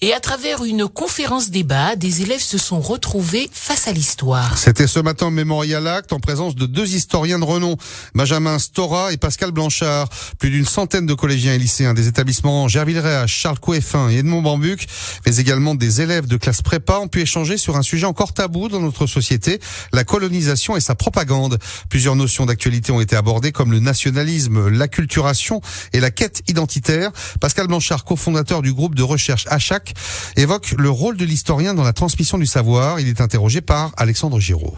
Et à travers une conférence débat, des élèves se sont retrouvés face à l'histoire. C'était ce matin au Memorial Act en présence de deux historiens de renom, Benjamin Stora et Pascal Blanchard. Plus d'une centaine de collégiens et lycéens des établissements Gerville-Réach, Charles Coueffin et Edmond Bambuc, mais également des élèves de classe prépa ont pu échanger sur un sujet encore tabou dans notre société, la colonisation et sa propagande. Plusieurs notions d'actualité ont été abordées comme le nationalisme, l'acculturation et la quête identitaire. Pascal Blanchard, cofondateur du groupe de recherche HAC, évoque le rôle de l'historien dans la transmission du savoir. Il est interrogé par Alexandre Giraud.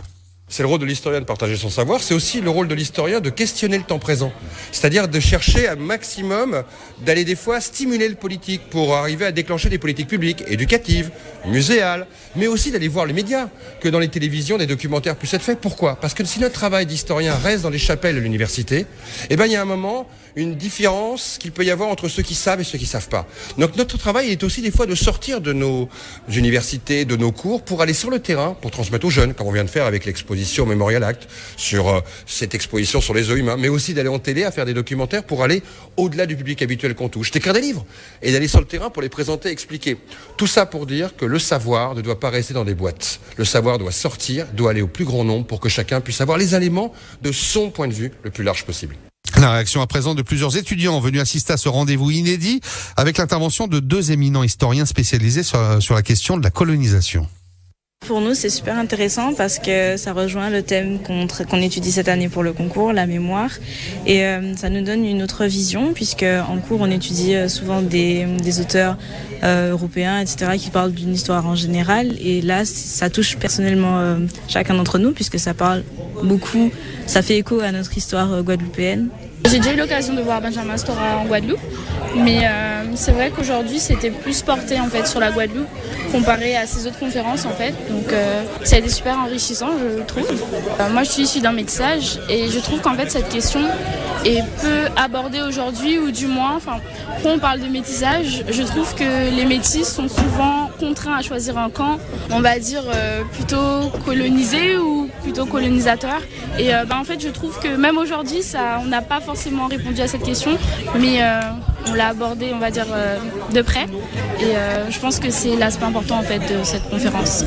C'est le rôle de l'historien de partager son savoir, c'est aussi le rôle de l'historien de questionner le temps présent. C'est-à-dire de chercher un maximum, d'aller des fois stimuler le politique pour arriver à déclencher des politiques publiques, éducatives, muséales, mais aussi d'aller voir les médias, que dans les télévisions des documentaires puissent être faits. Pourquoi ? Parce que si notre travail d'historien reste dans les chapelles de l'université, il y a un moment une différence qu'il peut y avoir entre ceux qui savent et ceux qui savent pas. Donc notre travail est aussi des fois de sortir de nos universités, de nos cours, pour aller sur le terrain, pour transmettre aux jeunes, comme on vient de faire avec l'exposition Memorial Act, sur cette exposition sur les œufs humains, mais aussi d'aller en télé à faire des documentaires pour aller au-delà du public habituel qu'on touche, d'écrire des livres et d'aller sur le terrain pour les présenter, expliquer. Tout ça pour dire que le savoir ne doit pas rester dans des boîtes. Le savoir doit sortir, doit aller au plus grand nombre pour que chacun puisse avoir les éléments de son point de vue le plus large possible. La réaction à présent de plusieurs étudiants venus assister à ce rendez-vous inédit avec l'intervention de deux éminents historiens spécialisés sur la question de la colonisation. Pour nous, c'est super intéressant parce que ça rejoint le thème qu'on étudie cette année pour le concours, la mémoire. Et ça nous donne une autre vision puisque en cours, on étudie souvent des auteurs européens, etc., qui parlent d'une histoire en général. Et là, ça touche personnellement chacun d'entre nous puisque ça parle beaucoup, ça fait écho à notre histoire guadeloupéenne. J'ai déjà eu l'occasion de voir Benjamin Stora en Guadeloupe, mais c'est vrai qu'aujourd'hui c'était plus porté en fait sur la Guadeloupe comparé à ces autres conférences en fait. Donc ça a été super enrichissant, je trouve. Moi je suis issue d'un métissage et je trouve qu'en fait cette question est peu abordée aujourd'hui, ou du moins, quand on parle de métissage, je trouve que les métis sont souvent contraints à choisir un camp, on va dire plutôt colonisé ou plutôt colonisateur. Et en fait je trouve que même aujourd'hui on n'a pas forcément répondu à cette question, mais on l'a abordé, on va dire, de près. Et je pense que c'est l'aspect important en fait de cette conférence.